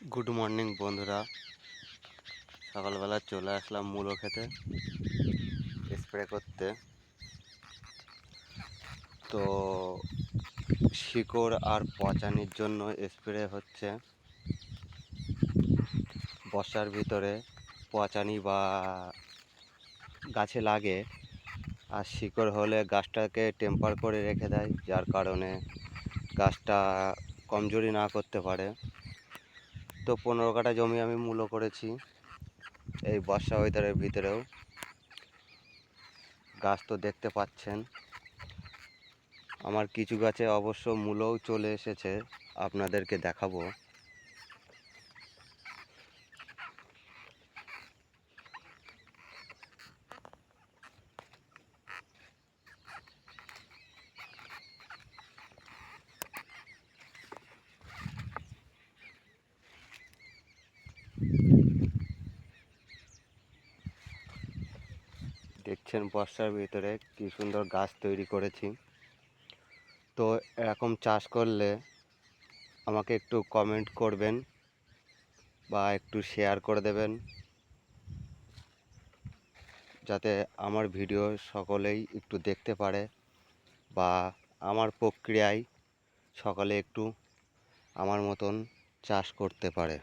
Good morning বন্ধুরা, সকালবেলা চলে আসলাম মূলো খেতে স্প্রে করতে। তো শিকড় আর পচানির জন্য স্প্রে হচ্ছে। বর্ষার ভিতরে পচানি বা গাছে লাগে আর শিকড় হলে গাছটাকে টেম্পার করে রেখে দেয়, যার কারণে গাছটা কমজোরি না করতে পারে। তো 15 কাঠা জমি আমি মূলো করেছি এই বর্ষা ওয়েদারের ভিতরেও। গাছ তো দেখতে পাচ্ছেন, আমার কিছু গাছে অবশ্য মূলও চলে এসেছে, আপনাদেরকে দেখাবো। দেখছেন বর্ষার ভিতরে কি সুন্দর গাছ তৈরি করেছি। তো এরকম চাষ করলে আমাকে একটু কমেন্ট করবেন বা একটু শেয়ার করে দেবেন, যাতে আমার ভিডিও সকলেই একটু দেখতে পারে বা আমার প্রক্রিয়ায় সকলে একটু আমার মতন চাষ করতে পারে।